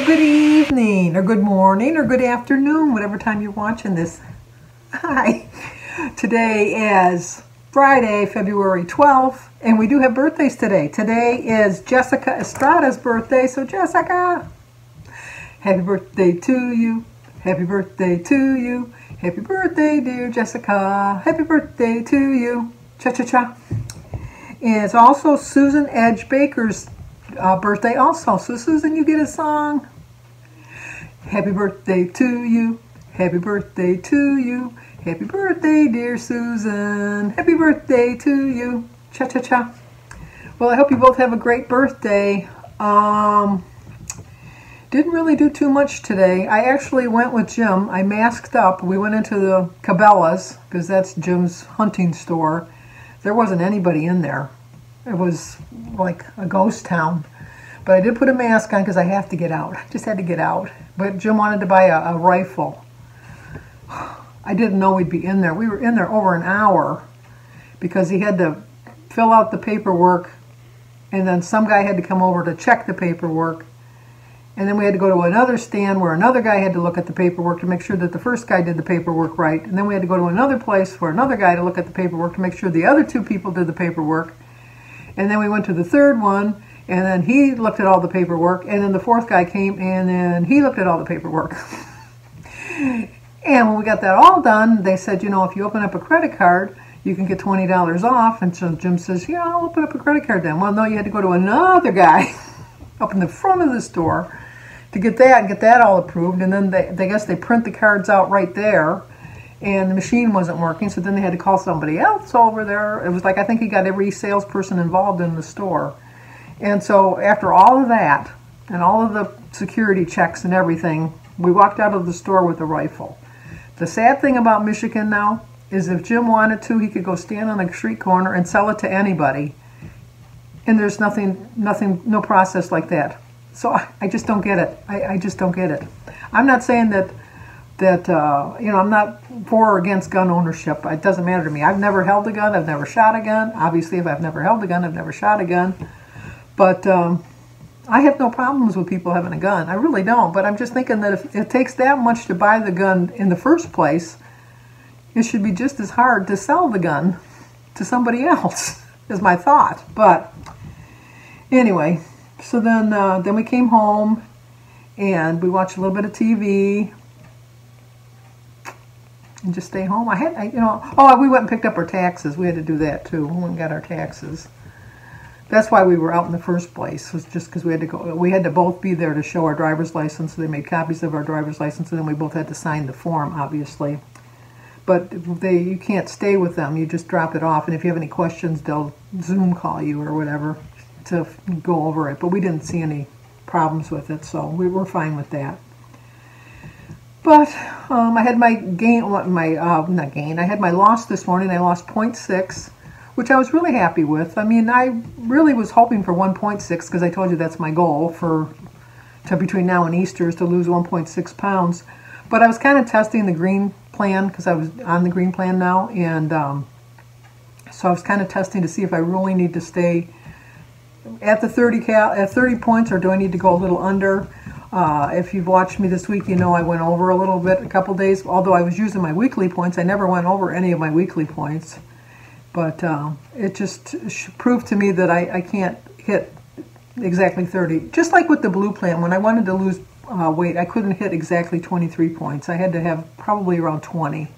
good evening, or good morning, or good afternoon, whatever time you're watching this. Hi. Today is Friday, February 12th, and we do have birthdays today. Today is Jessica Estrada's birthday, so Jessica, happy birthday to you. Happy birthday to you. Happy birthday, dear Jessica. Happy birthday to you. Cha-cha-cha. And it's also Susan Edge Baker's birthday also. So Susan, you get a song. Happy birthday to you. Happy birthday to you. Happy birthday, dear Susan. Happy birthday to you. Cha-cha-cha. Well, I hope you both have a great birthday. Didn't really do too much today. I actually went with Jim. I masked up. We went into the Cabela's, because that's Jim's hunting store. There wasn't anybody in there. It was like a ghost town. But I did put a mask on because I have to get out. I just had to get out. But Jim wanted to buy a rifle. I didn't know we'd be in there. We were in there over an hour because he had to fill out the paperwork, and then some guy had to come over to check the paperwork. And then we had to go to another stand where another guy had to look at the paperwork to make sure that the first guy did the paperwork right. And then we had to go to another place for another guy to look at the paperwork to make sure the other two people did the paperwork. And then we went to the third one, and then he looked at all the paperwork. And then the fourth guy came, and then he looked at all the paperwork. And when we got that all done, they said, you know, if you open up a credit card, you can get $20 off. And so Jim says, yeah, I'll open up a credit card then. Well, no, you had to go to another guy up in the front of the store to get that and get that all approved. And then they guess they print the cards out right there, and the machine wasn't working, so then they had to call somebody else over there. It was like, I think he got every salesperson involved in the store. And so after all of that and all of the security checks and everything, we walked out of the store with a rifle. The sad thing about Michigan now is if Jim wanted to, he could go stand on a street corner and sell it to anybody. And there's no process like that. So I just don't get it. I just don't get it. I'm not saying that you know, I'm not for or against gun ownership. It doesn't matter to me. I've never held a gun. I've never shot a gun. Obviously, if I've never held a gun, I've never shot a gun. But I have no problems with people having a gun. I really don't. But I'm just thinking that if it takes that much to buy the gun in the first place, it should be just as hard to sell the gun to somebody else, is my thought. But anyway, so then we came home and we watched a little bit of TV and just stay home. We went and picked up our taxes. We had to do that too. We went and got our taxes. That's why we were out in the first place, was just because we had to go. We had to both be there to show our driver's license. So they made copies of our driver's license, and then we both had to sign the form, obviously. But you can't stay with them. You just drop it off, and if you have any questions, they'll Zoom call you or whatever to go over it. But we didn't see any problems with it, so we were fine with that. But I had my I had my loss this morning. I lost 0.6, which I was really happy with. I mean, I really was hoping for 1.6 because I told you that's my goal to between now and Easter, is to lose 1.6 pounds. But I was kind of testing the green plan because I was on the green plan now, and so I was kind of testing to see if I really need to stay at the 30 points, or do I need to go a little under. If you've watched me this week, you know I went over a little bit a couple days. Although I was using my weekly points, I never went over any of my weekly points. But it just proved to me that I can't hit exactly 30. Just like with the blue plan, when I wanted to lose weight, I couldn't hit exactly 23 points. I had to have probably around 20.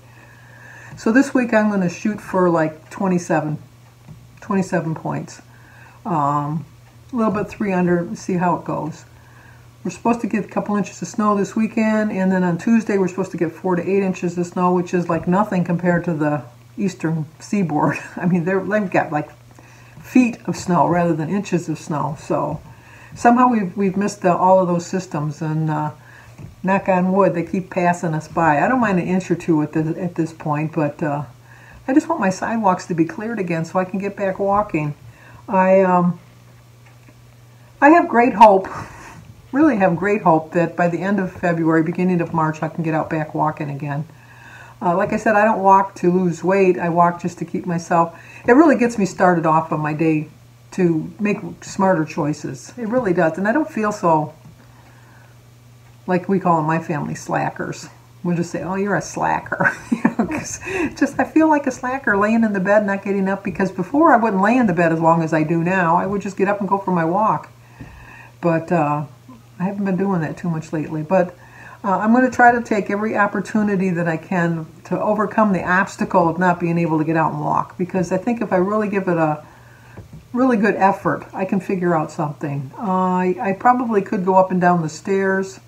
So this week I'm going to shoot for like 27 points. A little bit 3 under, see how it goes. We're supposed to get a couple inches of snow this weekend, and then on Tuesday we're supposed to get 4 to 8 inches of snow, which is like nothing compared to the eastern seaboard. I mean, they've got like feet of snow rather than inches of snow. So somehow we've missed all of those systems, and knock on wood, they keep passing us by. I don't mind an inch or two at this point, but I just want my sidewalks to be cleared again so I can get back walking. I have great hope. Really have great hope that by the end of February, beginning of March, I can get out back walking again. Like I said, I don't walk to lose weight. I walk just to keep myself. It really gets me started off on my day to make smarter choices. It really does. And I don't feel so like we call in my family, slackers. We'll just say, oh, you're a slacker. 'Cause just I feel like a slacker laying in the bed, not getting up, because before I wouldn't lay in the bed as long as I do now. I would just get up and go for my walk. But I haven't been doing that too much lately. But I'm going to try to take every opportunity that I can to overcome the obstacle of not being able to get out and walk, because I think if I really give it a really good effort, I can figure out something. I probably could go up and down the stairs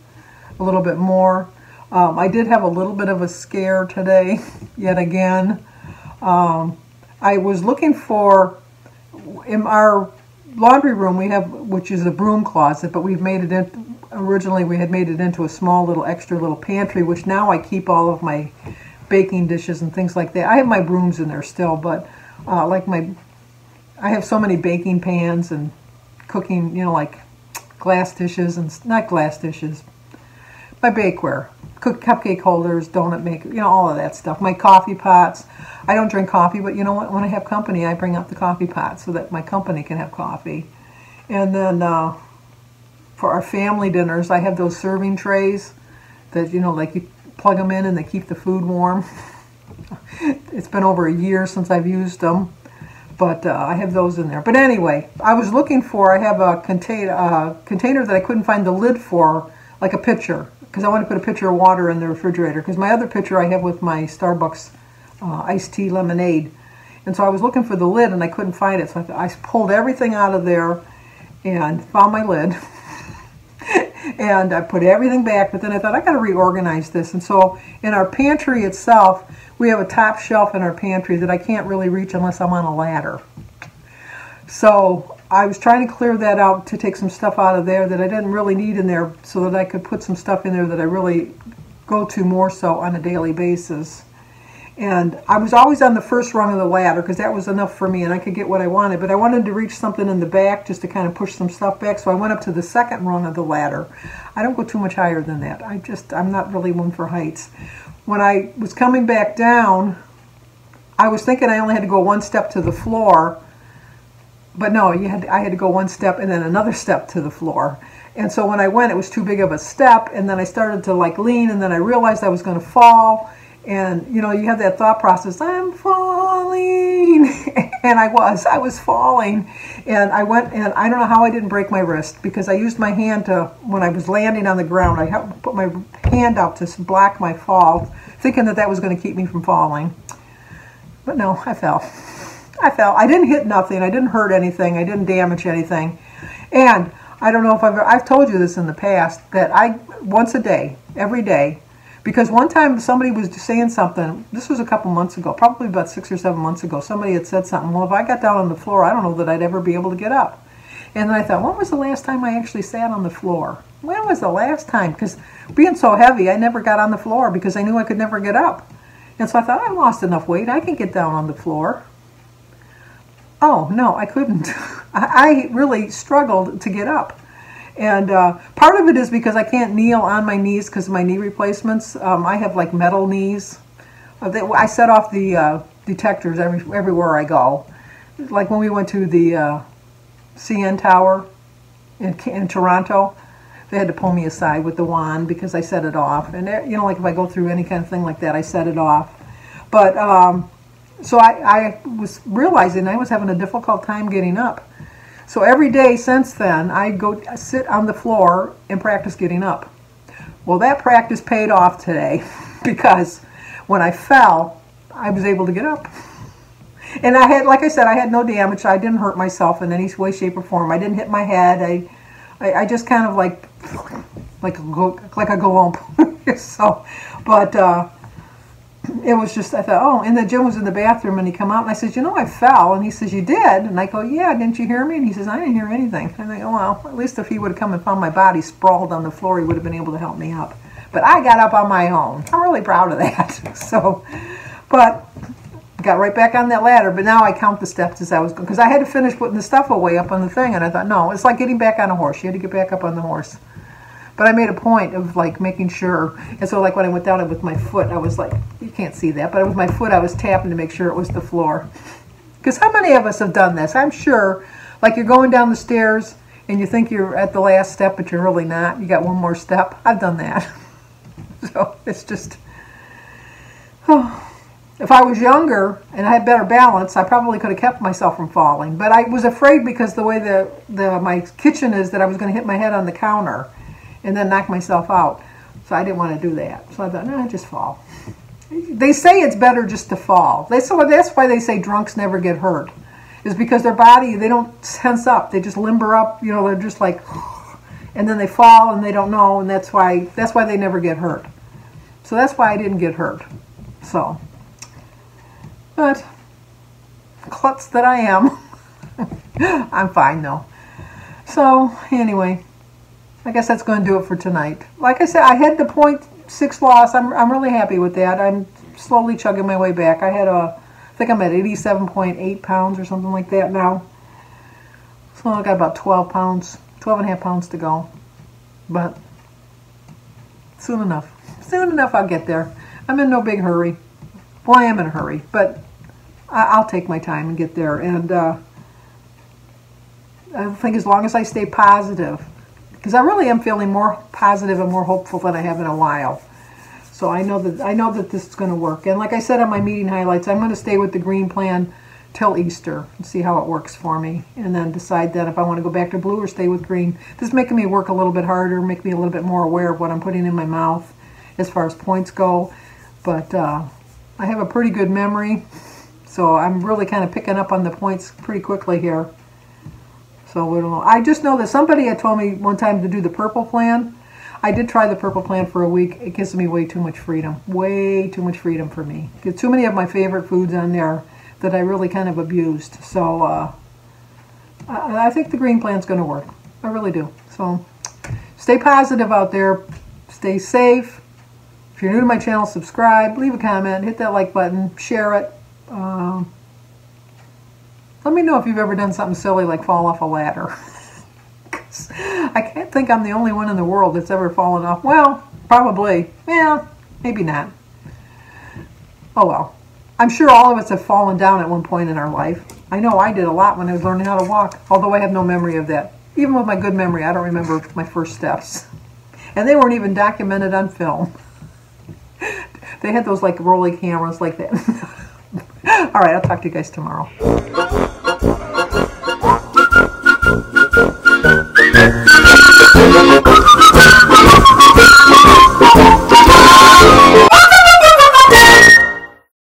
a little bit more. I did have a little bit of a scare today, yet again. I was looking for, in our laundry room we have, which is a broom closet, but we've made it in, originally we had made it into a small little extra little pantry, which now I keep all of my baking dishes and things like that. I have my brooms in there still, but I have so many baking pans and cooking, you know, like glass dishes, and not glass dishes, my bakeware, cupcake holders, donut maker, you know, all of that stuff. My coffee pots. I don't drink coffee, but you know what? When I have company, I bring out the coffee pot so that my company can have coffee. And then for our family dinners, I have those serving trays that, you know, like you plug them in and they keep the food warm. It's been over a year since I've used them. But I have those in there. But anyway, I was looking for, I have a container that I couldn't find the lid for, like a pitcher, because I want to put a pitcher of water in the refrigerator, because my other pitcher I have with my Starbucks iced tea lemonade. And so I was looking for the lid and I couldn't find it. So I pulled everything out of there and found my lid. And I put everything back, but then I thought I got to reorganize this. And so in our pantry itself, we have a top shelf in our pantry that I can't really reach unless I'm on a ladder. So I was trying to clear that out to take some stuff out of there that I didn't really need in there, so that I could put some stuff in there that I really go to more so on a daily basis. And I was always on the first rung of the ladder because that was enough for me and I could get what I wanted. But I wanted to reach something in the back just to kind of push some stuff back. So I went up to the second rung of the ladder. I don't go too much higher than that. I'm not really one for heights. When I was coming back down, I was thinking I only had to go one step to the floor. But no, I had to go one step and then another step to the floor. And so when I went, it was too big of a step. And then I started to like lean, and then I realized I was going to fall. And, you know, you have that thought process, I'm falling. And I was falling. And I went, and I don't know how I didn't break my wrist, because I used my hand to, when I was landing on the ground, I put my hand out to block my fall, thinking that was going to keep me from falling. But no, I fell. I didn't hit nothing. I didn't hurt anything. I didn't damage anything. And I don't know if I've told you this in the past, that once a day, every day, because one time somebody was saying something, this was a couple months ago, probably about 6 or 7 months ago, somebody had said something, well, if I got down on the floor, I don't know that I'd ever be able to get up. And then I thought, when was the last time I actually sat on the floor? When was the last time? Because being so heavy, I never got on the floor because I knew I could never get up. And so I thought, I lost enough weight, I can get down on the floor. Oh, no, I couldn't. I really struggled to get up. And part of it is because I can't kneel on my knees because of my knee replacements. I have like metal knees. I set off the detectors everywhere I go. Like when we went to the CN Tower in Toronto, they had to pull me aside with the wand because I set it off. And you know, like if I go through any kind of thing like that, I set it off. But so I was realizing I was having a difficult time getting up. So every day since then, I go sit on the floor and practice getting up. Well, that practice paid off today because when I fell, I was able to get up. And I had, like I said, I had no damage. I didn't hurt myself in any way, shape, or form. I didn't hit my head. I just kind of like a glomp. So, but it was just, I thought, oh, and then Jim was in the bathroom and he come out and I said, you know, I fell. And he says, you did? And I go, yeah, didn't you hear me? And he says, I didn't hear anything. And I go, well, at least if he would have come and found my body sprawled on the floor, he would have been able to help me up. But I got up on my own. I'm really proud of that. So, but got right back on that ladder. But now I count the steps as I was going, because I had to finish putting the stuff away up on the thing. And I thought, no, it's like getting back on a horse. You had to get back up on the horse. But I made a point of like making sure, and so like when I went down with my foot, I was like, you can't see that, but with my foot I was tapping to make sure it was the floor. Because how many of us have done this? I'm sure, like you're going down the stairs and you think you're at the last step, but you're really not. You got one more step. I've done that. So it's just, if I was younger and I had better balance, I probably could have kept myself from falling. But I was afraid because the way my kitchen is that I was going to hit my head on the counter and then knock myself out. So I didn't want to do that. So I thought, no, just fall. They say it's better just to fall. So that's why they say drunks never get hurt. Is because their body, they don't tense up. They just limber up, you know, they're just like, and then they fall and they don't know, and that's why they never get hurt. So that's why I didn't get hurt. So, but, klutz that I am, I'm fine though. So, anyway, I guess that's going to do it for tonight. Like I said, I had the 0.6 loss. I'm really happy with that. I'm slowly chugging my way back. I think I'm at 87.8 pounds or something like that now. So I got about 12 and a half pounds to go. But soon enough I'll get there. I'm in no big hurry. Well, I am in a hurry, but I'll take my time and get there. And I think as long as I stay positive, because I really am feeling more positive and more hopeful than I have in a while. So I know that this is going to work. And like I said on my meeting highlights, I'm going to stay with the green plan till Easter and see how it works for me. And then decide then if I want to go back to blue or stay with green. This is making me work a little bit harder, make me a little bit more aware of what I'm putting in my mouth as far as points go. But I have a pretty good memory. So I'm really kind of picking up on the points pretty quickly here. So I just know that somebody had told me one time to do the purple plan. I did try the purple plan for a week. It gives me way too much freedom. Way too much freedom for me. Get too many of my favorite foods on there that I really kind of abused. So I think the green plan's going to work. I really do. So stay positive out there. Stay safe. If you're new to my channel, subscribe. Leave a comment. Hit that like button. Share it. Let me know if you've ever done something silly like fall off a ladder. I can't think I'm the only one in the world that's ever fallen off. Well, probably. Yeah, maybe not. Oh well. I'm sure all of us have fallen down at one point in our life. I know I did a lot when I was learning how to walk, although I have no memory of that. Even with my good memory, I don't remember my first steps. And they weren't even documented on film. They had those like rolling cameras like that. All right, I'll talk to you guys tomorrow.